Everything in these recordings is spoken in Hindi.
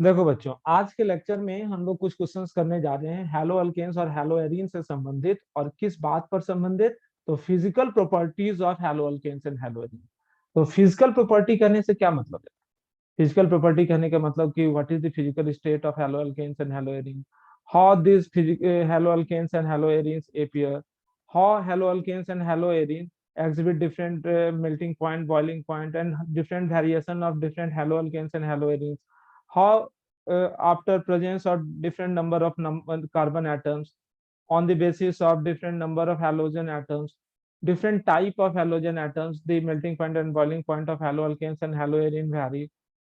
देखो बच्चों, आज के लेक्चर में हम लोग कुछ क्वेश्चंस करने जा रहे हैं हैलो अल्केन्स और हैलो एरीन से संबंधित। और किस बात पर संबंधित? तो physical properties of haloalkanes and haloarene. तो फिजिकल प्रॉपर्टी कहने से क्या मतलब है? फिजिकल प्रॉपर्टी कहने का मतलब कि what is the physical state of haloalkanes and haloarene, how this haloalkanes and haloarenes appear, how haloalkanes and haloarene exhibit different melting point, boiling point, and different variation of different haloalkanes and haloarenes. How after presence of different number of carbon atoms on the basis of different number of halogen atoms, different type of halogen atoms, the melting point and boiling point of haloalkanes and haloarine vary.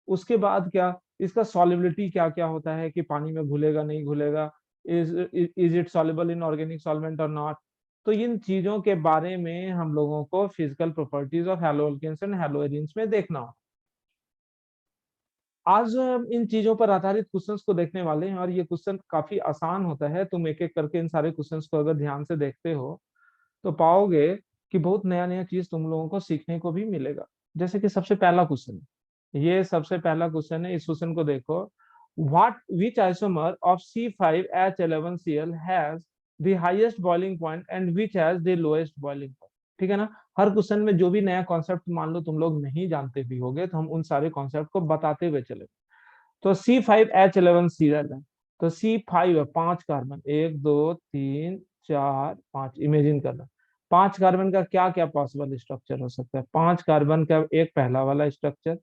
उसके बाद क्या, इसका सॉलिबिलिटी क्या क्या होता है कि पानी में घुलेगा नहीं घुलेगा, is it soluble in organic solvent और नॉट। तो इन चीजों के बारे में हम लोगों को physical properties of haloalkanes and haloarenes में देखना हो। आज हम इन चीजों पर आधारित क्वेश्चंस को देखने वाले हैं और ये क्वेश्चन काफी आसान होता है। तुम एक एक करके इन सारे क्वेश्चंस को अगर ध्यान से देखते हो तो पाओगे कि बहुत नया नया चीज तुम लोगों को सीखने को भी मिलेगा। जैसे कि सबसे पहला क्वेश्चन, ये सबसे पहला क्वेश्चन है, इस क्वेश्चन को देखो। What which isomer of C5H11Cl has the highest boiling point and which has the lowest boiling point. ठीक है ना। हर क्वेश्चन में जो भी नया कॉन्सेप्ट मान लो तुम लोग नहीं जानते भी होगे तो हम उन सारे कॉन्सेप्ट को बताते हुए चले। तो C5H11Cl है, तो C5 है, 5 कार्बन, 1 2 3 4 5, इमेजिन करना 5 कार्बन का क्या क्या पॉसिबल स्ट्रक्चर हो सकता है। 5 कार्बन का एक पहला वाला स्ट्रक्चर,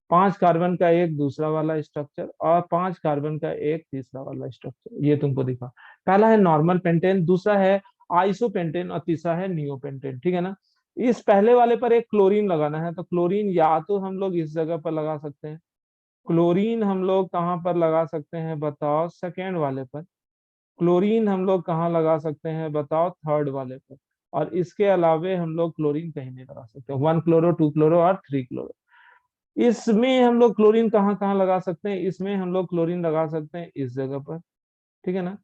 5 कार्बन का एक दूसरा वाला स्ट्रक्चर, और 5 कार्बन का एक तीसरा वाला स्ट्रक्चर। ये तुमको दिखा, पहला है नॉर्मल पेंटेन, दूसरा है आइसोपेंटेन और तीसरा है नियोपेंटेन। ठीक है ना। इस पहले वाले पर एक क्लोरीन लगाना है, तो क्लोरीन या तो हम लोग इस जगह पर लगा सकते हैं, क्लोरीन हम लोग कहाँ पर लगा सकते हैं बताओ, सेकेंड वाले पर। क्लोरीन हम लोग कहाँ लगा सकते हैं बताओ, थर्ड वाले पर। और इसके अलावे हम लोग क्लोरीन कहीं नहीं लगा सकते, 1 क्लोरो 2 क्लोरो और 3 क्लोरो। इसमें हम लोग क्लोरीन कहाँ कहाँ लगा सकते हैं, इसमें हम लोग क्लोरीन लगा सकते हैं इस जगह पर। ठीक है ना।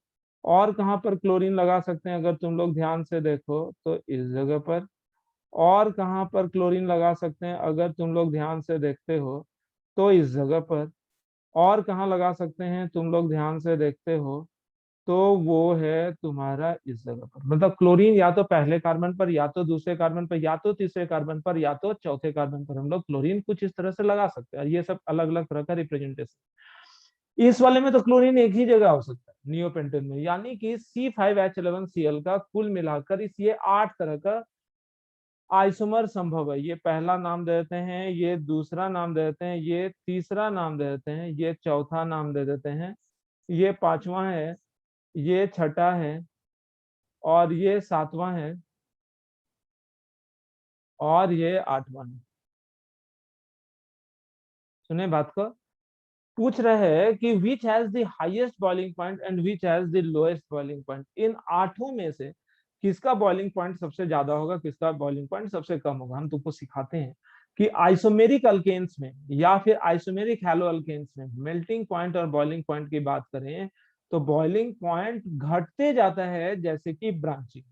और कहाँ पर क्लोरीन लगा सकते हैं अगर तुम लोग ध्यान से देखो तो इस जगह पर। और कहाँ पर क्लोरीन लगा सकते हैं अगर तुम लोग ध्यान से देखते हो तो इस जगह पर। और कहाँ लगा सकते हैं तुम लोग ध्यान से देखते हो तो वो है तुम्हारा इस जगह पर। मतलब क्लोरीन या तो पहले कार्बन पर, या तो दूसरे कार्बन पर, या तो तीसरे कार्बन पर, या तो चौथे कार्बन पर हम लोग क्लोरीन कुछ इस तरह से लगा सकते हैं। और ये सब अलग अलग तरह का रिप्रेजेंटेशन। इस वाले में तो क्लोरीन एक ही जगह हो सकता है, नियोपेंटेन में। यानी कि C5H11Cl का कुल मिलाकर इस ये 8 तरह का आइसोमर संभव है। ये पहला नाम दे देते हैं, ये दूसरा नाम दे देते हैं, ये तीसरा नाम दे देते हैं, ये चौथा नाम दे देते हैं, ये पांचवा है, ये छठा है, और ये सातवां है, और ये आठवां है। सुने बात को। पूछ रहे हैं कि which has the highest boiling point and which has the lowest boiling point. इन आठों में से किसका बॉइलिंग पॉइंट सबसे ज्यादा होगा, किसका बॉइलिंग पॉइंट सबसे कम होगा। हम तुमको सिखाते हैं कि आइसोमेरिक अल्केन्स में या फिर आइसोमेरिक हैलो अल्केन्स में मेल्टिंग पॉइंट और बॉइलिंग पॉइंट की बात करें तो बॉइलिंग पॉइंट घटते जाता है जैसे कि ब्रांचिंग।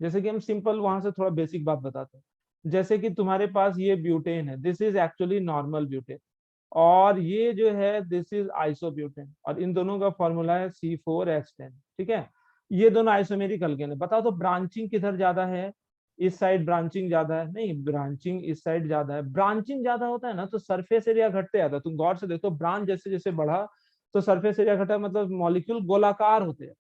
जैसे कि हम सिंपल वहां से थोड़ा बेसिक बात बताते हैं। जैसे कि तुम्हारे पास ये ब्यूटेन है, this is actually normal butane, और ये जो है दिस इज आइसोब्यूटेन, और इन दोनों का फॉर्मूला है C4H10। ठीक है। ये दोनों आइसोमेरिक अल्केन है। बताओ तो ब्रांचिंग किधर ज्यादा है? इस साइड ब्रांचिंग ज्यादा है? नहीं, ब्रांचिंग इस साइड ज्यादा है। ब्रांचिंग ज्यादा होता है ना तो सरफेस एरिया घटते जाता है। तुम गौर से देखो, ब्रांच जैसे जैसे बढ़ा तो सरफेस एरिया घटा, मतलब मॉलिक्यूल गोलाकार होते हैं।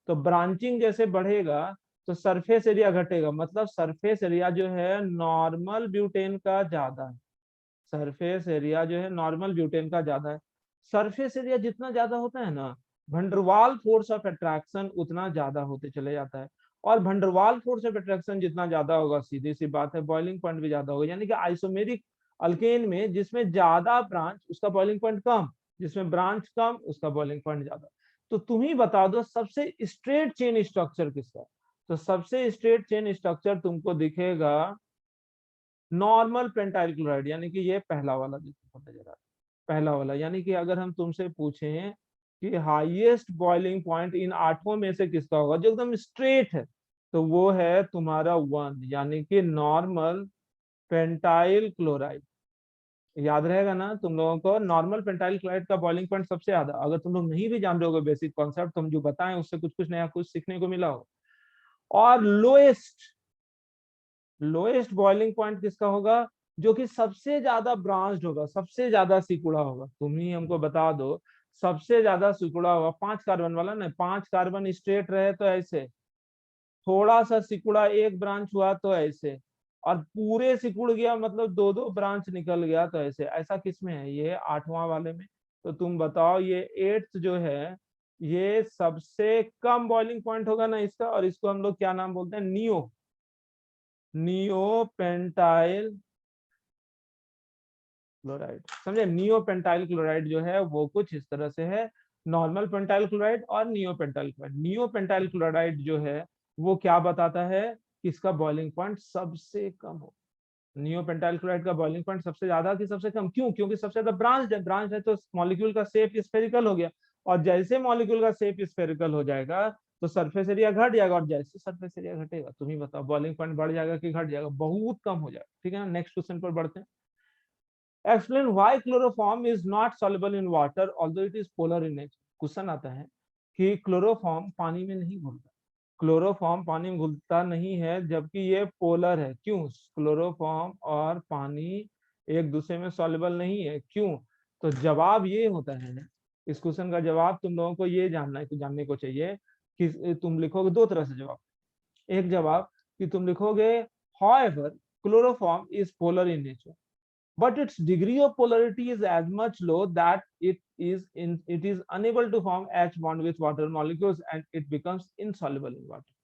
तो ब्रांचिंग जैसे बढ़ेगा तो सरफेस एरिया घटेगा, मतलब सरफेस एरिया जो है नॉर्मल ब्यूटेन का ज्यादा है। सरफेस एरिया जो है नॉर्मल ब्यूटेन का ज्यादा है। सरफेस एरिया जितना ज्यादा होता है ना, भंडरवाल फोर्स ऑफ अट्रैक्शन उतना ज्यादा होते चले जाता है। और भंडरवाल फोर्स ऑफ अट्रैक्शन जितना ज्यादा होगा, सीधी सी बात है, बॉइलिंग पॉइंट भी ज्यादा होगा। यानी कि आइसोमेरिक अल्केन में जिसमें ज्यादा ब्रांच उसका बॉइलिंग पॉइंट कम, जिसमें ब्रांच कम उसका बॉइलिंग पॉइंट ज्यादा। तो तुम ही बता दो सबसे स्ट्रेट चेन स्ट्रक्चर किसका है। तो सबसे स्ट्रेट चेन स्ट्रक्चर तुमको दिखेगा नॉर्मल पेंटाइल क्लोराइड, यानी कि ये पहला वाला जो तुमको नजर आ रहा है, पहला वाला। यानी कि अगर हम तुमसे पूछें कि हाईएस्ट बॉइलिंग पॉइंट इन आठों में से किसका होगा जो एकदम स्ट्रेट है, तो वो है तुम्हारा 1, यानी कि नॉर्मल पेंटाइल क्लोराइड। याद रहेगा ना तुम लोगों को, नॉर्मल पेंटाइल क्लोराइड का बॉइलिंग पॉइंट सबसे ज्यादा। अगर तुम लोग नहीं भी जान रहे होगे बेसिक कॉन्सेप्ट, तुम जो बताएं उससे कुछ कुछ नया कुछ सीखने को मिला हो। और लोएस्ट बॉइलिंग पॉइंट किसका होगा, जो कि सबसे ज्यादा ब्रांच्ड होगा, सबसे ज्यादा सिकुड़ा होगा। तुम ही हमको बता दो, सबसे ज्यादा सिकुड़ा होगा 5 कार्बन वाला ना, 5 कार्बन स्ट्रेट रहे तो ऐसे, थोड़ा सा सिकुड़ा एक ब्रांच हुआ तो ऐसे, और पूरे सिकुड़ गया मतलब दो दो ब्रांच निकल गया तो ऐसे। ऐसा किसमें है, ये 8वां वाले में। तो तुम बताओ ये 8th जो है, ये सबसे कम बॉइलिंग पॉइंट होगा ना इसका, और इसको हम लोग क्या नाम बोलते हैं, नियोपेंटाइल क्लोराइड। समझे, नियोपेंटाइल क्लोराइड जो है वो कुछ इस तरह से है, नॉर्मल पेंटाइल क्लोराइड और नियोपेंटाइल क्लोराइड। नियोपेंटाइल क्लोराइड जो है वो क्या बताता है कि इसका बॉइलिंग पॉइंट सबसे कम हो। नियोपेंटाइल क्लोराइड का बॉइलिंग पॉइंट सबसे ज्यादा कि सबसे कम, क्यों, क्योंकि सबसे ज्यादा ब्रांच है तो मॉलिक्यूल का शेप स्फेरिकल हो गया, और जैसे मॉलिक्यूल का शेप स्फेरिकल हो जाएगा तो सरफेस एरिया घट जाएगा, और जैसे सरफेस एरिया घटेगा तुम ही बताओ बॉइलिंग पॉइंट बढ़ जाएगा कि घट जाएगा, बहुत कम हो जाएगा। ठीक है ना, नेक्स्ट क्वेश्चन पर बढ़ते हैं। Explain why chloroform is not soluble in water although it is polar in nature। Question आता है कि क्लोरोफॉर्म पानी में नहीं घुलता, क्लोरोफॉर्म पानी में घुलता नहीं है जबकि ये पोलर है। क्यों, क्लोरोफॉर्म और पानी एक दूसरे में सॉल्युबल नहीं है, क्यों? तो जवाब ये होता है, इस क्वेश्चन का जवाब तुम लोगों को ये जानना है, तो जानने को चाहिए कि तुम लिखोगे दो तरह से जवाब। एक जवाब कि तुम लिखोगे however chloroform is polar in nature but its degree of polarity is as much low that it is unable to form H bond with water molecules and it becomes insoluble in water।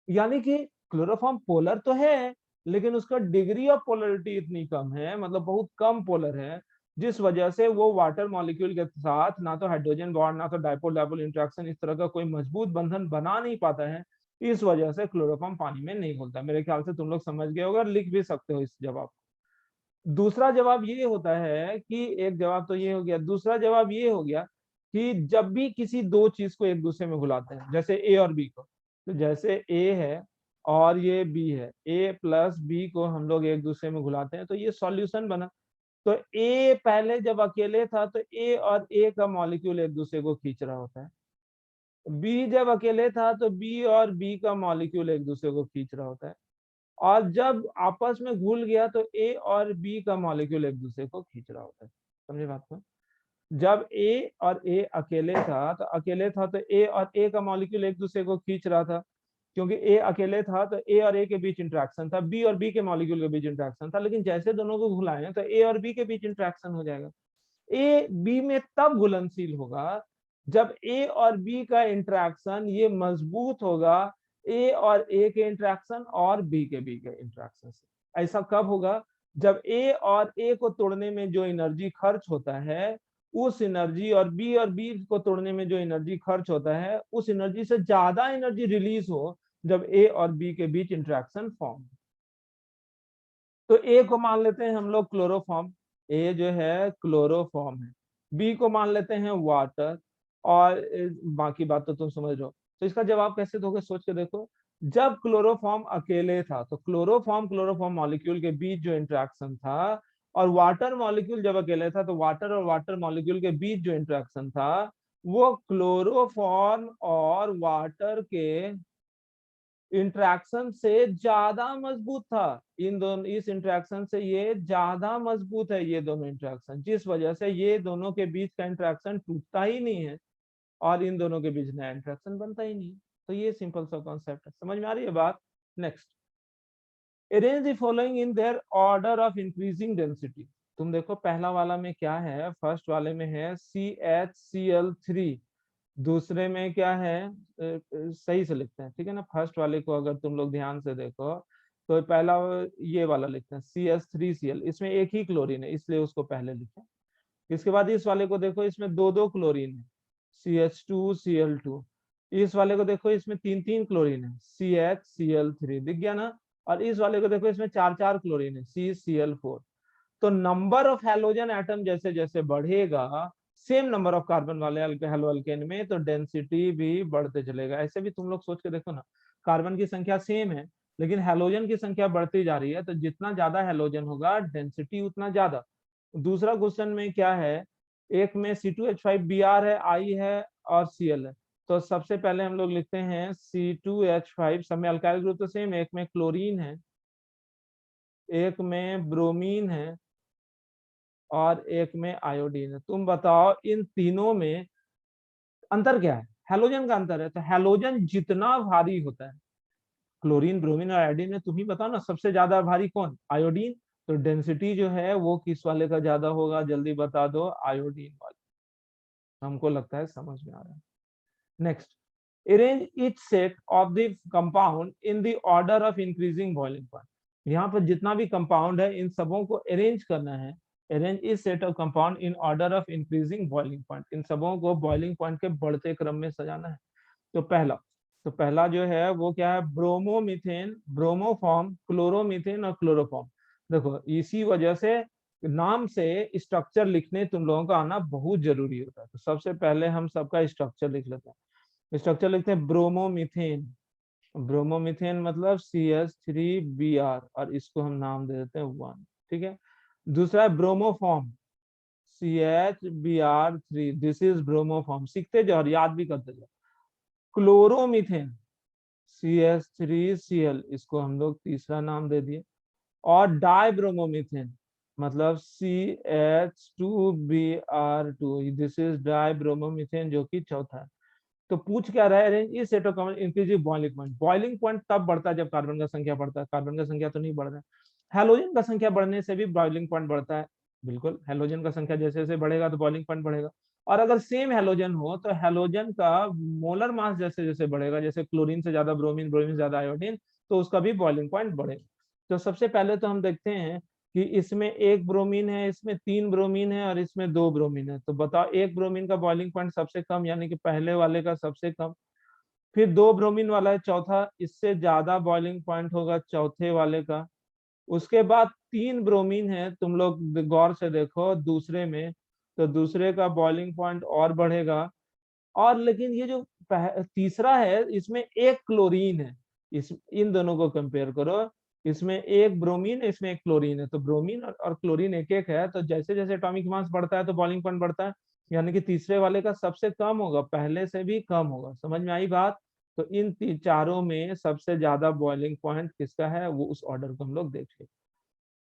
यानी कि क्लोरोफॉर्म पोलर तो है, लेकिन उसका डिग्री ऑफ पोलरिटी इतनी कम है, मतलब बहुत कम पोलर है, जिस वजह से वो वाटर मॉलिक्यूल के साथ ना तो हाइड्रोजन बॉन्ड ना तो डाइपोल डाइपोल इंटरेक्शन इस तरह का कोई मजबूत बंधन बना नहीं पाता है। इस वजह से क्लोरोफॉर्म पानी में नहीं घुलता। मेरे ख्याल से तुम लोग समझ गए होगा, लिख भी सकते हो इस जवाब। दूसरा जवाब ये होता है कि, एक जवाब तो ये हो गया, दूसरा जवाब ये हो गया कि जब भी किसी दो चीज को एक दूसरे में घुलाते हैं, जैसे ए और बी को, तो जैसे ए है और ये बी है, ए प्लस बी को हम लोग एक दूसरे में घुलाते हैं तो ये सॉल्यूशन बना। तो ए पहले जब अकेले था तो ए और ए का मॉलिक्यूल एक दूसरे को खींच रहा होता है, बी जब अकेले था तो बी और बी का मॉलिक्यूल एक दूसरे को खींच रहा होता है, और जब आपस में घुल गया तो ए और बी का मॉलिक्यूल एक दूसरे को खींच रहा होता है। समझे बात को? जब ए और ए अकेले था तो ए और ए का मॉलिक्यूल एक दूसरे को खींच रहा था, क्योंकि ए अकेले था तो ए और ए के बीच इंट्रैक्शन था, बी और बी के मॉलिक्यूल के बीच इंट्रैक्शन था। लेकिन जैसे दोनों को घुलाएं तो ए और बी के बीच इंट्रैक्शन हो जाएगा। ए बी में तब घुलनशील होगा जब ए और बी का इंट्रैक्शन ये मजबूत होगा ए और ए के इंट्रैक्शन और बी के इंट्रैक्शन से। ऐसा कब होगा, जब ए और ए को तोड़ने में जो एनर्जी खर्च होता है उस एनर्जी, और बी को तोड़ने में जो एनर्जी खर्च होता है उस एनर्जी से ज्यादा एनर्जी रिलीज हो जब ए और बी के बीच इंट्रैक्शन फॉर्म। तो ए को मान लेते हैं हम लोग क्लोरोफॉर्म, ए जो है क्लोरोफॉर्म है, बी को मान लेते हैं वाटर, और बाकी बात तो तुम समझ रहे हो। तो इसका जवाब कैसे दोगे, सोच के देखो। जब क्लोरोफॉर्म अकेले था तो क्लोरोफॉर्म मॉलिक्यूल के बीच जो इंट्रैक्शन था, और वाटर मॉलिक्यूल जब अकेले था तो वाटर और वाटर मॉलिक्यूल के बीच जो इंट्रैक्शन था वो क्लोरोफॉर्म और वाटर के इंट्रैक्शन से ज्यादा मजबूत था। इन दोनों, इस इंट्रैक्शन से ये ज्यादा मजबूत है ये दोनों इंट्रैक्शन, जिस वजह से ये दोनों के बीच का इंट्रैक्शन टूटता ही नहीं है और इन दोनों के बीच नया इंट्रैक्शन बनता ही नहीं। तो ये सिंपल सा कॉन्सेप्ट है, समझ में आ रही है बात। Next, arrange the following in their order of increasing density. तुम देखो पहला वाला में क्या है, फर्स्ट वाले में है CHCl3, दूसरे में क्या है, सही से लिखते हैं ठीक है ना, फर्स्ट वाले को अगर तुम लोग ध्यान से देखो तो पहला ये वाला लिखते हैं CH3Cl, इसमें एक ही क्लोरीन है इसलिए उसको पहले लिखें। इसके बाद इस वाले को देखो, इसमें दो दो क्लोरीन है CH2Cl2। इस वाले को देखो इसमें तीन तीन क्लोरीन है CHCl3, दिख गया ना। और इस वाले को देखो इसमें चार चार क्लोरीन है CCl4। तो नंबर ऑफ हैलोजन एटम जैसे जैसे बढ़ेगा सेम नंबर ऑफ कार्बन वाले हेलो अल्केन में, तो डेंसिटी भी बढ़ते चलेगा। ऐसे भी तुम लोग सोच के देखो ना, कार्बन की संख्या सेम है लेकिन हैलोजन की संख्या बढ़ती जा रही है, तो जितना ज्यादा हैलोजन होगा डेंसिटी उतना ज्यादा। दूसरा क्वेश्चन में क्या है, एक में C2H5Br है, I है और Cl है। तो सबसे पहले हम लोग लिखते हैं C2H5, सब में अल्काइल ग्रुप तो सेम है, एक में क्लोरीन है, एक में ब्रोमीन है और एक में आयोडीन है। तुम बताओ इन तीनों में अंतर क्या है? हैलोजन का अंतर है। तो हैलोजन जितना भारी होता है, क्लोरीन, ब्रोमीन और आयोडीन में, तुम ही बताओ ना सबसे ज्यादा भारी कौन? आयोडीन। तो डेंसिटी जो है वो किस वाले का ज्यादा होगा? जल्दी बता दो, आयोडीन वाले। हमको लगता है समझ में आ रहा है। Next, arrange each set of the compound in the order of increasing boiling point. यहाँ पर जितना भी कंपाउंड है इन सबों को अरेंज करना है। Arrange each set of compound in order of increasing boiling point, इन सबों को बॉइलिंग पॉइंट के बढ़ते क्रम में सजाना है। तो पहला जो है वो क्या है? ब्रोमोमीथेन, ब्रोमोफॉर्म, क्लोरोमीथेन और क्लोरोफॉर्म। देखो इसी वजह से नाम से स्ट्रक्चर लिखने तुम लोगों का आना बहुत जरूरी होता है। तो सबसे पहले हम सबका स्ट्रक्चर लिख लेते हैं। स्ट्रक्चर लिखते हैं ब्रोमोमीथेन। ब्रोमोमीथेन मतलब CH3Br और इसको हम नाम दे देते हैं 1। ठीक है। दूसरा है bromoform, CH Br3, this is bromoform. सीखते जाओ और याद भी करते जाओ। क्लोरोमीथेन, CH3Cl, इसको हम लोग तीसरा नाम दे दिए। और डाइब्रोमोमीथेन मतलब CH2Br2, दिस इज डाइब्रोमोमीथेन, जो कि चौथा है। तो पूछ क्या रहा है? अरेंज इस set of compound increase boiling point. Boiling point तब बढ़ता है जब कार्बन का संख्या बढ़ता है। कार्बन का संख्या तो नहीं बढ़ रहा है। हेलोजन का संख्या बढ़ने से भी बॉइलिंग पॉइंट बढ़ता है। बिल्कुल, हेलोजन का संख्या जैसे जैसे बढ़ेगा तो बॉइलिंग पॉइंट बढ़ेगा। और अगर सेम हेलोजन हो तो हेलोजन का मोलर मास जैसे जैसे बढ़ेगा, जैसे क्लोरीन से ज्यादा ब्रोमीन, ब्रोमीन से ज्यादा आयोडीन, तो उसका भी बॉइलिंग पॉइंट बढ़ेगा। तो सबसे पहले तो हम देखते हैं कि इसमें एक ब्रोमीन है, इसमें 3 ब्रोमीन है और इसमें 2 ब्रोमीन है। तो बताओ एक ब्रोमीन का बॉइलिंग पॉइंट सबसे कम, यानी कि पहले वाले का सबसे कम। फिर 2 ब्रोमीन वाला है चौथा, इससे ज्यादा बॉइलिंग पॉइंट होगा चौथे वाले का। उसके बाद 3 ब्रोमीन है, तुम लोग गौर से देखो दूसरे में, तो दूसरे का बॉइलिंग पॉइंट और बढ़ेगा। और लेकिन ये जो तीसरा है, इसमें एक क्लोरीन है। इस इन दोनों को कंपेयर करो, इसमें एक ब्रोमीन है, इसमें एक क्लोरीन है। तो ब्रोमीन और क्लोरीन एक एक है, तो जैसे जैसे एटॉमिक मास बढ़ता है तो बॉइलिंग पॉइंट बढ़ता है। यानी कि तीसरे वाले का सबसे कम होगा, पहले से भी कम होगा। समझ में आई बात? तो इन चारों में सबसे ज्यादा बॉइलिंग पॉइंट किसका है, वो उस ऑर्डर को हम लोग देखें।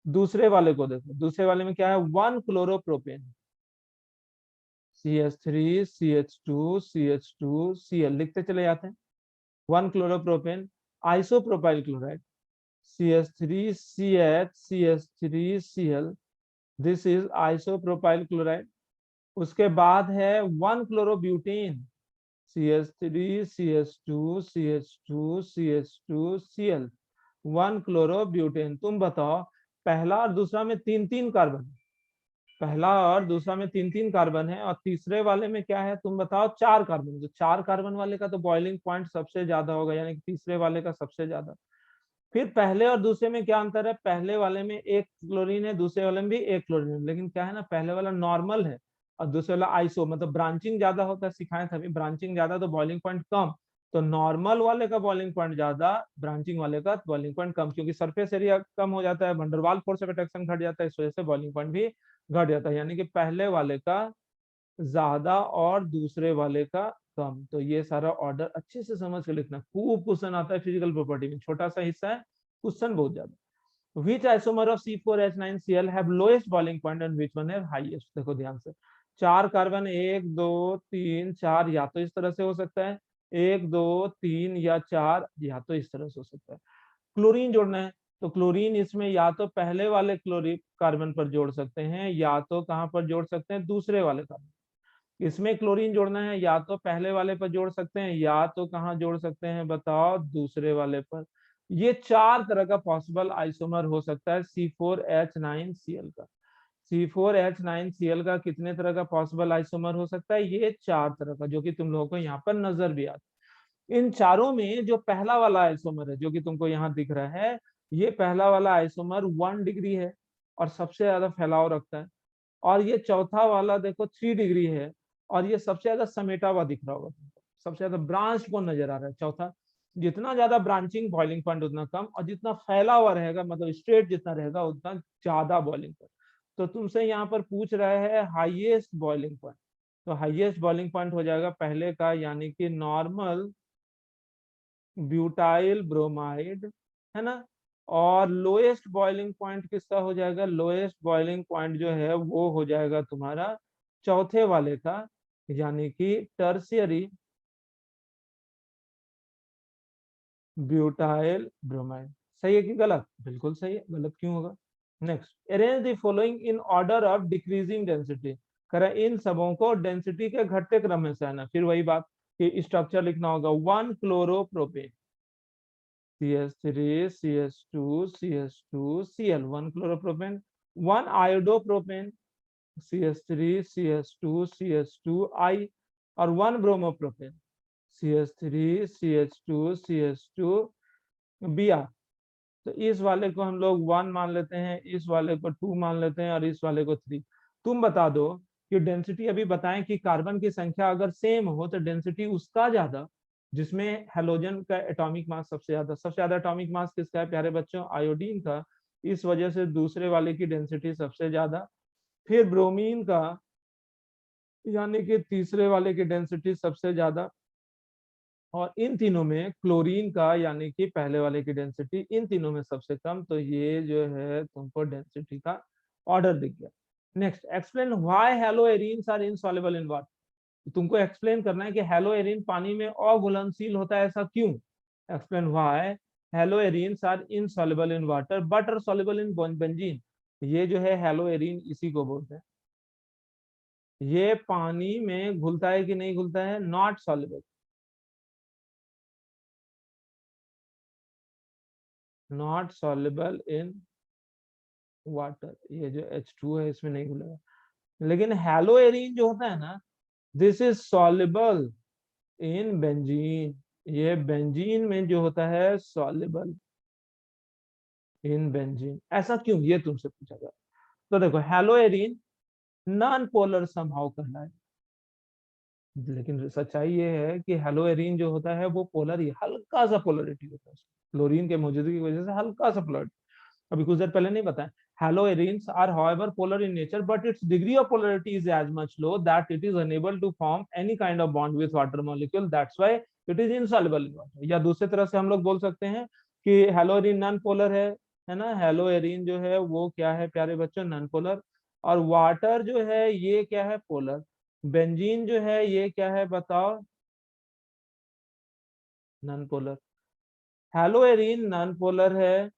दूसरे वाले को देखो, दूसरे वाले में क्या है? 1 chloropropane, CH3 CH2 CH2 Cl, लिखते चले जाते हैं। 1 chloropropane. Isopropyl chloride, CH3CH CH3Cl, this is isopropyl chloride. उसके बाद है 1 chlorobutane, CH3 CH2 CH2 CH2Cl, 1 chlorobutane. तुम बताओ पहला और दूसरा में 3-3 कार्बन, पहला और दूसरा में 3-3 कार्बन है, और तीसरे वाले में क्या है तुम बताओ? 4 कार्बन। तो 4 कार्बन वाले का तो बॉइलिंग पॉइंट सबसे ज्यादा होगा, यानी कि तीसरे वाले का सबसे ज्यादा। फिर पहले और दूसरे में क्या अंतर है? पहले वाले में एक क्लोरीन है, दूसरे वाले में भी एक क्लोरीन है, लेकिन क्या है ना, पहले वाला नॉर्मल है और दूसरे वाला आइसो, मतलब ब्रांचिंग ज्यादा होता है। सिखाए थे अभी, ब्रांचिंग ज्यादा तो बॉइलिंग पॉइंट कम। तो नॉर्मल वाले का बॉइलिंग पॉइंट ज्यादा, ब्रांचिंग वाले का बॉइलिंग पॉइंट कम, क्योंकि सरफेस एरिया कम हो जाता है, वंडरवाल फोर्स ऑफ अट्रैक्शन घट जाता है, इस वजह से बॉइलिंग पॉइंट भी घट जाता है। यानी कि पहले वाले का ज्यादा और दूसरे वाले का कम। तो ये सारा ऑर्डर अच्छे से समझ के लिखना। खूब क्वेश्चन आता है फिजिकल प्रॉपर्टी में, छोटा सा हिस्सा है, क्वेश्चन बहुत ज्यादा। Which isomer of C4H9Cl have lowest boiling point and which one have highest? देखो ध्यान से, 4 कार्बन, 1 2 3 4, या तो इस तरह से हो सकता है, 1 2 3 या 4, या तो इस तरह से हो सकता है। क्लोरीन जोड़ना है, तो क्लोरीन इसमें या तो पहले वाले क्लोरीन कार्बन पर जोड़ सकते हैं, या तो कहां पर जोड़ सकते हैं? दूसरे वाले कार्बन। इसमें क्लोरीन जोड़ना है, या तो पहले वाले पर जोड़ सकते हैं, या तो कहां जोड़ सकते हैं बताओ? दूसरे वाले पर। ये 4 तरह का पॉसिबल आइसोमर हो सकता है C4H9Cl का। C4H9Cl का कितने तरह का पॉसिबल आइसोमर हो सकता है? ये 4 तरह का, जो कि तुम लोगों को यहाँ पर नजर भी आता है। इन चारों में जो पहला वाला आइसोमर है, जो कि तुमको यहाँ दिख रहा है, ये पहला वाला आइसोमर 1 डिग्री है और सबसे ज्यादा फैलाव रखता है। और ये चौथा वाला देखो 3 डिग्री है और ये सबसे ज्यादा समेटा हुआ दिख रहा होगा तुमको, सबसे ज्यादा ब्रांच को नजर आ रहा है चौथा। जितना ज्यादा ब्रांचिंग बॉइलिंग पॉइंट उतना कम, और जितना फैला हुआ रहेगा मतलब स्ट्रेट जितना रहेगा उतना ज्यादा बॉइलिंग पॉइंट। तो तुमसे यहाँ पर पूछ रहा है हाईएस्ट बॉइलिंग पॉइंट, तो हाईएस्ट बॉइलिंग पॉइंट हो जाएगा पहले का, यानी कि नॉर्मल ब्यूटाइल ब्रोमाइड, है ना। और लोएस्ट बॉइलिंग पॉइंट किसका हो जाएगा, लोएस्ट बॉइलिंग पॉइंट जो है वो हो जाएगा तुम्हारा चौथे वाले का, यानी कि टर्शियरी ब्यूटाइल ब्रोमाइड। सही है कि गलत, बिल्कुल सही है, गलत क्यों होगा। Next, arrange the following in order of decreasing density, करें इन सबों को डेंसिटी के घटते क्रम में से आना। फिर वही बात कि स्ट्रक्चर लिखना होगा, 1 chloropropane CH3 CH2 CH2 Cl, 1 chloropropane, 1 आयोडोप्रोपेन CH3 CH2 CH2 I, और 1 bromopropane CH3 CH2 CH2 Br। तो इस वाले को हम लोग 1 मान लेते हैं, इस वाले को 2 मान लेते हैं, और इस वाले को 3। तुम बता दो कि डेंसिटी, अभी बताएं कि कार्बन की संख्या अगर सेम हो तो डेंसिटी उसका ज्यादा जिसमें हेलोजन का एटॉमिक मास सबसे ज्यादा एटॉमिक मास किसका है प्यारे बच्चों, आयोडीन का। इस वजह से दूसरे वाले की डेंसिटी सबसे ज्यादा, फिर ब्रोमीन का, यानी कि तीसरे वाले की डेंसिटी सबसे ज्यादा, और इन तीनों में क्लोरीन का, यानी कि पहले वाले की डेंसिटी इन तीनों में सबसे कम। तो ये जो है तुमको डेंसिटी का ऑर्डर दिख गया। Next, explain why haloarenes are insoluble in water. तुमको एक्सप्लेन करना है कि हेलोएरिन पानी में अघुलनशील होता है, ऐसा क्यों। Explain why haloarenes are insoluble in water but are soluble in benzene. ये जो है हेलोएरिन, इसी को बोलते हैं, ये पानी में घुलता है कि नहीं घुलता है, not soluble, not soluble in water. ये जो H2 है इसमें नहीं घुलेगा। लेकिन हेलोएरिन जो होता है ना, this is soluble in benzene, ये बेंजीन में जो होता है सॉल्युबल इन बेंजीन। ऐसा क्यों, ये तुमसे पूछा गया। तो देखो, हेलोएरिन नॉन पोलर समहाउ कहलाए, लेकिन सच्चाई ये है कि हेलोएरिन जो होता है वो पोलर ही, हल्का सा पोलरिटी होता है, क्लोरीन के मौजूदगी की वजह से हल्का सा पोलरिटी। अभी कुछ देर पहले नहीं बताया, haloarenes are however polar in nature but its degree of polarity is as much low that it is unable to form any kind of bond with water molecule, that's why it is insoluble in water। या दूसरी तरह से हम लोग बोल सकते हैं कि हेलोएरिन नॉन पोलर है ना, हेलोएरिन जो है वो क्या है प्यारे बच्चों, नॉन पोलर। और वाटर जो है ये क्या है, पोलर। बेंजीन जो है ये क्या है बताओ, नॉन पोलर। हेलोएरिन नॉन पोलर है,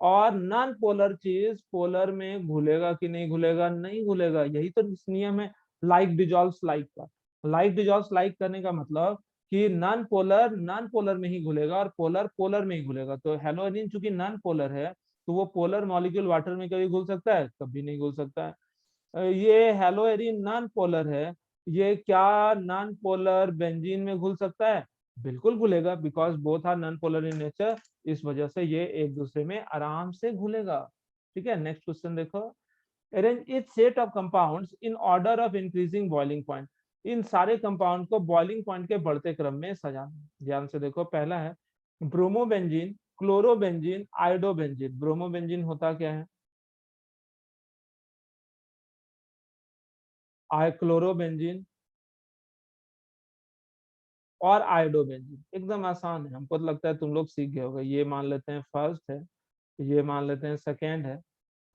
और नॉन पोलर चीज पोलर में घुलेगा कि नहीं घुलेगा, नहीं घुलेगा। यही तो नियम है लाइक डिजॉल्व्स लाइक का। लाइक डिजॉल्व्स लाइक करने का मतलब कि नॉन पोलर में ही घुलेगा और पोलर पोलर में ही घुलेगा। तो हेलोजन चूंकि नॉन पोलर है, तो वो पोलर मॉलिक्यूल वाटर में कभी घुल सकता है, कभी नहीं घुल सकता है। ये हेलोएरिन नॉन पोलर है, ये क्या नॉन पोलर बेंजीन में घुल सकता है, बिल्कुल घुलेगा, because both are non polar in nature. इस वजह से ये एक दूसरे में आराम से घुलेगा। ठीक है, नेक्स्ट क्वेश्चन देखो, arrange each set of compounds in order of increasing boiling point. इन सारे कंपाउंड को बॉइलिंग पॉइंट के बढ़ते क्रम में सजाना। ध्यान से देखो, पहला है ब्रोमोबेंजीन, क्लोरोबेंजीन, आयोडोबेंजीन। ब्रोमोबेंजीन होता क्या है, क्लोरोबेंजीन और आयोडोबेंजीन। एकदम आसान है, हमको तो लगता है तुम लोग सीख गए होगे। ये मान लेते हैं फर्स्ट है, ये मान लेते हैं सेकेंड है,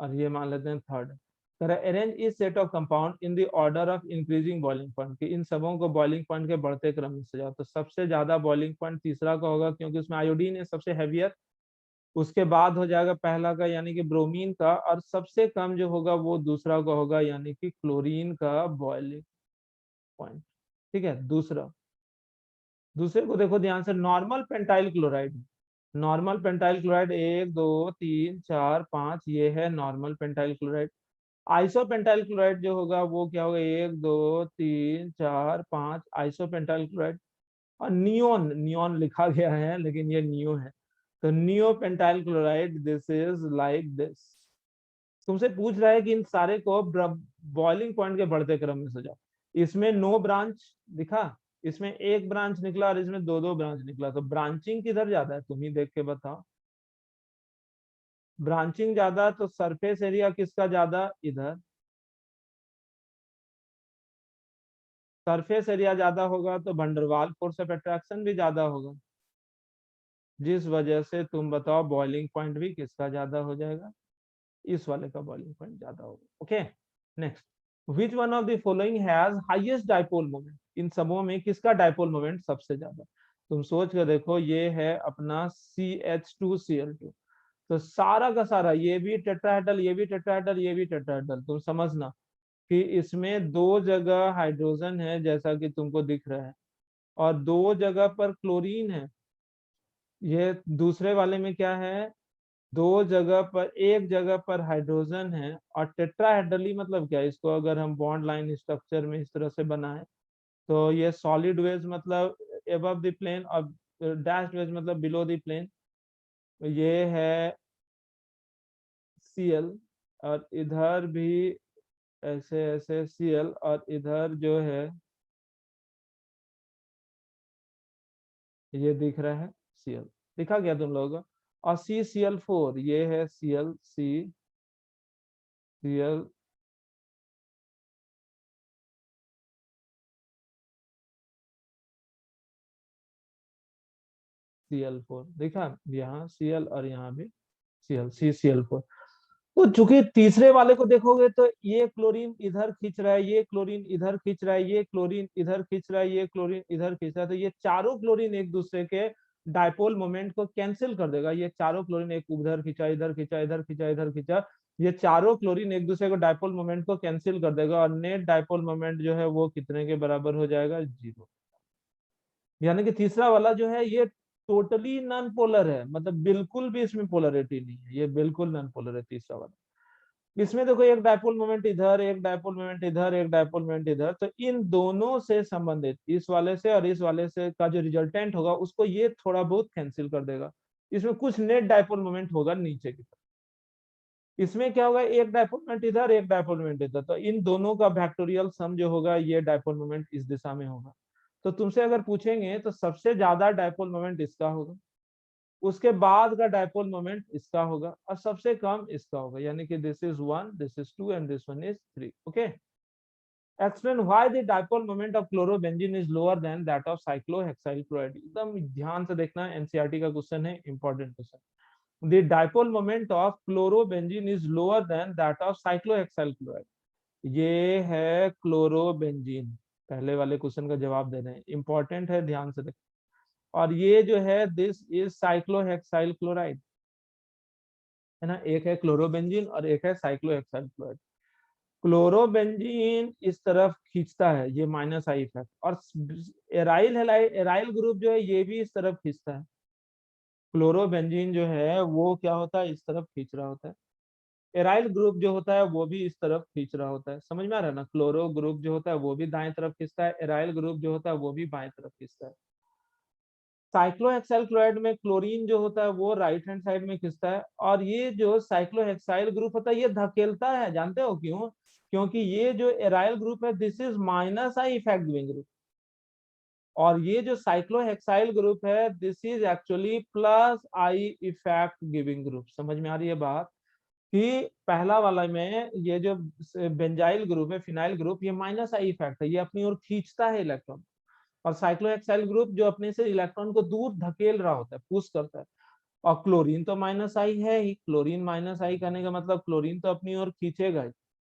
और ये मान लेते हैं थर्ड है। अरेंज इस set of compound in the order of increasing boiling point, कि इन सबों को बॉइलिंग पॉइंट के बढ़ते क्रम में सजाओ। तो सबसे ज्यादा बॉइलिंग पॉइंट तीसरा का होगा, क्योंकि उसमें आयोडीन है सबसे हैवियर। उसके बाद हो जाएगा पहला का, यानी कि ब्रोमीन का, और सबसे कम जो होगा वो दूसरा का होगा, यानी कि क्लोरीन का बॉइलिंग पॉइंट। ठीक है, दूसरा, दूसरे को देखो ध्यान से, normal pentyl chloride. Normal pentyl chloride 1 2 3 4 5, ये है normal pentyl chloride. Isopentyl chloride जो होगा वो क्या होगा, 1 2 3 4 5 आइसोपेंटाइल क्लोराइड। और नियोन, नियोन लिखा गया है लेकिन ये नियो है, तो neo pentyl chloride, this is like this. तुमसे पूछ रहा है कि इन सारे को बॉइलिंग पॉइंट के बढ़ते क्रम में सजाओ। इसमें नो ब्रांच दिखा, इसमें एक ब्रांच निकला, और इसमें दो दो ब्रांच निकला। तो ब्रांचिंग किधर ज्यादा है, तुम ही देख के बताओ। ब्रांचिंग ज्यादा तो सरफेस एरिया किसका ज्यादा, इधर। सरफेस एरिया ज्यादा होगा तो वंडरवाल फोर्स ऑफ अट्रैक्शन भी ज्यादा होगा, जिस वजह से तुम बताओ बॉइलिंग पॉइंट भी किसका ज्यादा हो जाएगा, इस वाले का बॉइलिंग पॉइंट ज्यादा होगा। Okay, next, which one of the following has highest dipole moment, इन सबों में किसका डाइपोल मोमेंट सबसे ज्यादा। तुम सोच कर देखो, ये है अपना CH2Cl2, तो सारा का सारा ये भी टेट्राहेड्रल, ये भी टेट्राहेड्रल, ये भी टेट्राहेड्रल, तुम समझना कि इसमें दो जगह हाइड्रोजन है जैसा कि तुमको दिख रहा है, और दो जगह पर क्लोरीन है। ये दूसरे वाले में क्या है, दो जगह पर, एक जगह पर हाइड्रोजन है, और टेट्राहेड्रली मतलब क्या है, इसको अगर हम बॉन्ड लाइन स्ट्रक्चर में इस तरह से बनाए तो ये सॉलिड वेज मतलब एबव द प्लेन, और डैश वेज मतलब बिलो द प्लेन। ये है Cl, और इधर भी ऐसे ऐसे Cl, और इधर जो है ये दिख रहा है Cl, दिखा गया तुम लोगों को। और CCl4 ये है Cl Cl4 देखा, यहाँ Cl और यहाँ भी CCl4। तो चूंकि तीसरे वाले को देखोगे तो ये क्लोरीन इधर खींच रहा है, ये क्लोरीन इधर खींच रहा है, ये क्लोरीन इधर खींच रहा है, ये क्लोरीन इधर खींच रहा है, तो ये चारों क्लोरीन एक दूसरे के डाइपोल मोमेंट को कैंसिल कर देगा। ये चारों क्लोरीन, एक उधर खींचा, इधर खींचा, इधर खींचा, इधर खींचा, ये चारों क्लोरीन एक दूसरे को डाइपोल मोमेंट को कैंसिल कर देगा, और नेट डाइपोल मोमेंट जो है वो कितने के बराबर हो जाएगा, 0। यानी कि तीसरा वाला जो है ये टोटली नॉन पोलर है, मतलब बिल्कुल भी इसमें पोलरिटी नहीं है, ये बिल्कुल नॉन पोलर है तीसरा वाला। इसमें देखो एक डाइपोल मोमेंट इधर, एक डाइपोल मोमेंट इधर, एक डाइपोल मोमेंट इधर, तो इन दोनों से संबंधित, इस वाले से और इस वाले से का जो रिजल्टेंट होगा उसको ये थोड़ा बहुत कैंसिल कर देगा। इसमें कुछ नेट डाइपोल मोमेंट होगा नीचे की तरफ। इसमें क्या होगा, एक डाइपोल मोमेंट इधर, एक डाइपोल मोमेंट इधर, तो इन दोनों का फैक्टोरियल सम जो होगा ये डाइपोल मोमेंट इस दिशा में होगा। तो तुमसे अगर पूछेंगे तो सबसे ज्यादा डाइपोल मोमेंट इसका होगा, उसके बाद का डाइपोल मोमेंट इसका होगा, और सबसे कम इसका होगा, यानी कि this is 1, this is 2 and this one is 3। Okay, explain why the dipole moment of chlorobenzene is lower than that of cyclohexyl chloride. एकदम ध्यान से देखना, एनसीईआरटी का क्वेश्चन है, important question. The dipole moment of chlorobenzene is lower than that of cyclohexyl chloride. ये है क्लोरोबेंजीन, पहले वाले क्वेश्चन का जवाब दे रहे हैं, इंपॉर्टेंट है, ध्यान से देखना। और ये जो है दिस इज साइक्लोहेक्साइल क्लोराइड, है ना, एक है क्लोरोबेंजीन और एक है साइक्लोहेक्साइल क्लोराइड। क्लोरोबेंजीन इस तरफ खींचता है, ये माइनस आई इफेक्ट, और एराइल एराइल ग्रुप जो है ये भी इस तरफ खींचता है। क्लोरोबेंजीन जो है वो क्या होता है, इस तरफ खींच रहा होता है। एराइल ग्रुप जो होता है वो भी इस तरफ खींच रहा होता है। समझ में आ रहा है ना, क्लोरो ग्रुप जो होता है वो भी दाएं तरफ खींचता है, एराइल ग्रुप जो होता है वो भी बाएं तरफ खींचता है। साइक्लोहेक्साइल क्लोराइड में क्लोरीन जो होता है वो राइट हैंड साइड में खींचता है, और ये जो साइक्लोहेक्साइल ग्रुप होता है ये धकेलता है। जानते हो क्यों? क्योंकि ये जो एराइल ग्रुप है this is minus I effect giving group, और ये जो साइक्लोहेक्साइल ग्रुप है this is actually plus I effect giving group. समझ में आ रही है बात, कि पहला वाला में ये जो बेंजाइल ग्रुप है, फिनाइल ग्रुप, ये माइनस आई इफेक्ट है, ये अपनी ओर खींचता है इलेक्ट्रॉन, और साइक्लोहेक्साइल ग्रुप जो अपने से इलेक्ट्रॉन को दूर धकेल रहा होता है, पुश करता है। और क्लोरीन तो माइनस आई है ही, क्लोरीन माइनस आई करने का मतलब क्लोरीन तो अपनी ओर खींचेगा ही।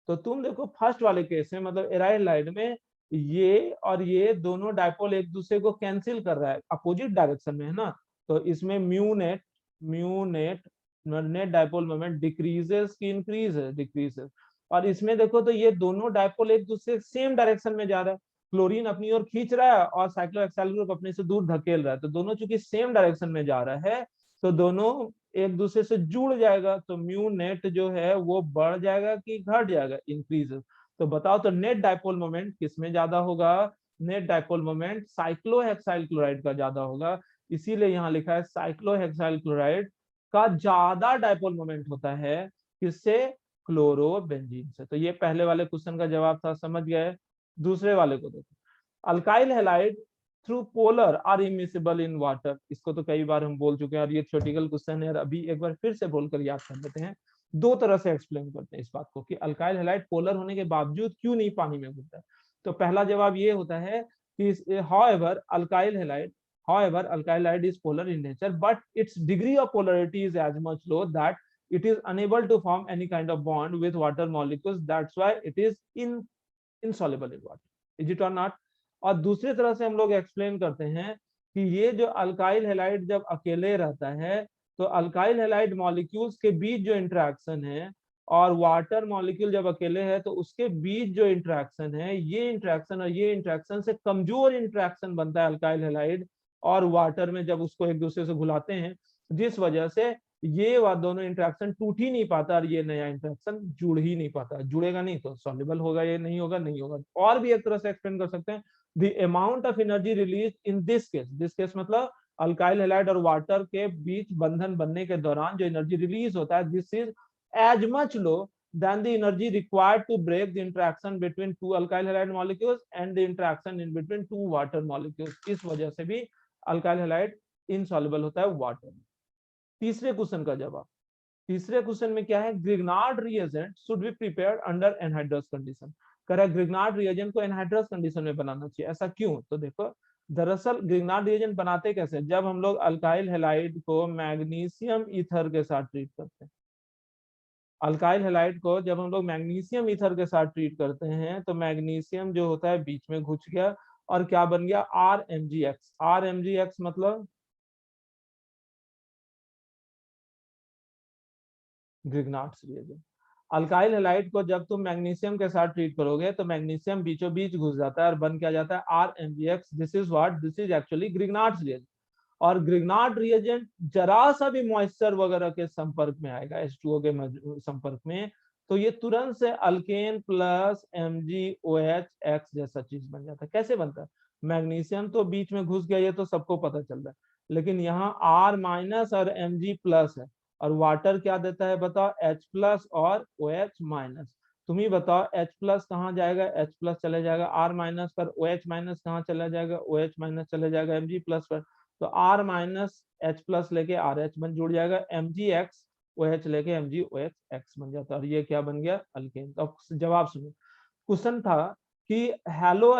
तो तुम देखो फर्स्ट वाले केस में, मतलब एराइल लाइड में, ये और ये दोनों डाइपोल एक दूसरे को कैंसिल कर रहा है, अपोजिट डायरेक्शन में, है ना। तो इसमें mu net net dipole moment decreases की इंक्रीज डिक्रीजेस। और इसमें देखो तो ये दोनों डाइपोल एक दूसरे सेम डायरेक्शन में जा रहा है, क्लोरीन अपनी ओर खींच रहा है और साइक्लोहेक्साइल ग्रुप अपने से दूर धकेल रहा है, तो दोनों चूंकि सेम डायरेक्शन में जा रहा है तो दोनों एक दूसरे से जुड़ जाएगा, तो म्यू नेट जो है वो बढ़ जाएगा कि घट जाएगा, इंक्रीज। तो बताओ तो नेट डाइपोल मोमेंट किसमें ज्यादा होगा, net dipole moment cyclohexyl chloride का ज्यादा होगा। इसीलिए यहाँ लिखा है साइक्लोहेक्साइल क्लोराइड का ज्यादा डाइपोल मोमेंट होता है, किससे, क्लोरोबेंजीन से। तो ये पहले वाले क्वेश्चन का जवाब था, समझ गए। दूसरे वाले को देखो, alkyl halide through polar are immiscible in water. इसको तो कई बार हम बोल चुके हैं और ये थ्योरेटिकल क्वेश्चन है, अभी एक बार फिर से बोलकर याद कर लेते हैं। दो तरह से एक्सप्लेन करते हैं इस बात को कि अल्काइल हैलाइड पोलर होने के बावजूद क्यों नहीं पानी में घुलता है। तो पहला जवाब ये होता है कि however alkyl halide is polar in nature, but its degree of polarity is as much low that it is unable to form any kind of bond with water molecules. That's why it is insoluble in water. Is it or not? और दूसरी तरह से हम लोग एक्सप्लेन करते हैं कि ये जो अल्काइल हैलाइड जब अकेले रहता है तो अल्काइल हैलाइड मॉलिक्यूल्स के बीच जो इंटरेक्शन है और वाटर मॉलिक्यूल जब अकेले है तो उसके बीच जो इंटरेक्शन है, ये इंटरेक्शन और ये इंटरेक्शन से कमजोर इंटरेक्शन बनता है अल्काइल हैलाइड और वाटर में जब उसको एक दूसरे से घुलाते हैं, जिस वजह से ये दोनों इंटरेक्शन टूट ही नहीं पाता और ये नया इंटरेक्शन जुड़ ही नहीं पाता। जुड़ेगा नहीं तो सॉल्युबल होगा, ये नहीं होगा नहीं होगा। और भी एक तरह से एक्सप्लेन कर सकते हैं, the amount of energy release in this case मतलब अल्काइल हैलाइड और वाटर के बीच बंधन बनने के दौरान जो एनर्जी रिलीज होता है, this is as much low than the energy required to break the interaction between two alkyl halide molecules and the interaction in between two water molecules। इस वजह से भी अल्काइल हैलाइड इनसॉल्युबल होता है वाटर में। तीसरे क्वेश्चन का जवाब, तीसरे क्वेश्चन में क्या है, Grignard reagent should be prepared under anhydrous condition. कह रहा है ग्रिग्नार्ड रिएजेंट को एनहाइड्रस कंडीशन में बनाना चाहिए। ऐसा क्यों? तो देखो दरअसल ग्रिग्नार्ड रिएजेंट बनाते कैसे, जब हम लोग अल्काइल हैलाइड को मैग्नीशियम ईथर के साथ ट्रीट करते हैं, अल्काइल हैलाइड को जब हम लोग मैग्नीशियम ईथर के साथ ट्रीट करते हैं तो मैग्नीशियम जो होता है बीच में घुस गया और क्या बन गया, RMgX। RMgX मतलब ग्रिग्नार्ड्स रिएजेंट। अल्काइल हैलाइड को जब तुम मैग्नीशियम के साथ ट्रीट करोगे तो मैग्नीशियम बीचों बीच घुस जाता है और बन क्या जाता है, RMgX। This is what, this is actually Grignard's reagent. और ग्रिग्नार्ड रिएजेंट जरा सा भी मॉइस्चर वगैरह के संपर्क में आएगा, H2O के संपर्क में, तो ये तुरंत से अल्केन प्लस MgOH जैसा चीज बन जाता है। कैसे बनता है, मैग्नीशियम तो बीच में घुस गया, ये तो सबको पता चल रहा है, लेकिन यहाँ R माइनस और Mg प्लस है और वाटर क्या देता है बताओ, H प्लस और OH माइनस। तुम ही बताओ H प्लस कहाँ जाएगा, H प्लस चले जाएगा R माइनस पर, OH माइनस कहाँ चला जाएगा, OH माइनस चले जाएगा Mg प्लस पर। तो R माइनस H प्लस लेके RH बन जुड़ जाएगा, MgX OH लेके MgOH बन जाता है और ये क्या बन गया, अल्केन। तो जवाब सुनो, क्वेश्चन था कि हेलो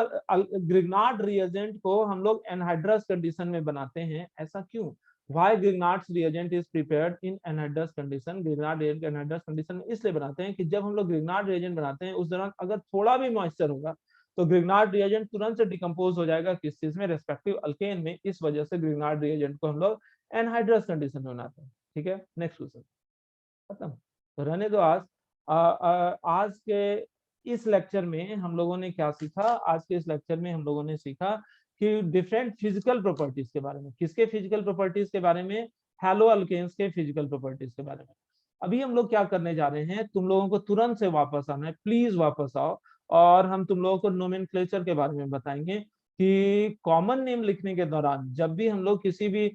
ग्रिग्नार्ड रिएजेंट को हम लोग एनहाइड्रस कंडीशन में बनाते हैं, ऐसा क्यों? Why Grignard's reagent is prepared in anhydrous condition? Grignard reagent anhydrous condition में इसलिए बनाते हैं कि जब हम लोग Grignard reagent बनाते हैं उस दौरान अगर थोड़ा भी मॉइस्चर होगा तो Grignard reagent तुरंत से डिकम्पोज हो जाएगा किस चीज में, रेस्पेक्टिव अल्केन में। इस वजह से Grignard reagent को हम लोग एनहाइड्रस कंडीशन में बनाते हैं। ठीक है, नेक्स्ट क्वेश्चन खत्म। तो रहने दो। आज के इस लेक्चर में हम लोगों ने क्या सीखा, आज के इस लेक्चर में हम लोगों ने सीखा कि डिफरेंट फिजिकल प्रॉपर्टीज के बारे में। किसके फिजिकल प्रॉपर्टीज के बारे में, हैलो अल्केन्स के फिजिकल प्रॉपर्टीज के बारे में। अभी हम लोग क्या करने जा रहे हैं, तुम लोगों को तुरंत से वापस आना है, प्लीज वापस आओ, और हम तुम लोगों को नोमेनक्लेचर के बारे में बताएंगे कि कॉमन नेम लिखने के दौरान जब भी हम लोग किसी भी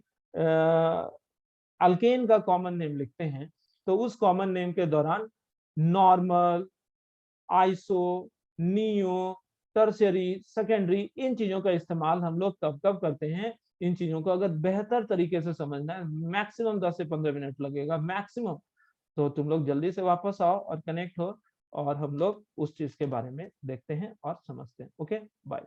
अल्केन का कॉमन नेम लिखते हैं तो उस कॉमन नेम के दौरान normal, iso, neo, tertiary, secondary, इन चीजों का इस्तेमाल हम लोग कब कब करते हैं। इन चीजों को अगर बेहतर तरीके से समझना है, मैक्सिमम 10 से 15 मिनट लगेगा मैक्सिमम। तो तुम लोग जल्दी से वापस आओ और कनेक्ट हो और हम लोग उस चीज के बारे में देखते हैं और समझते हैं। Okay, bye.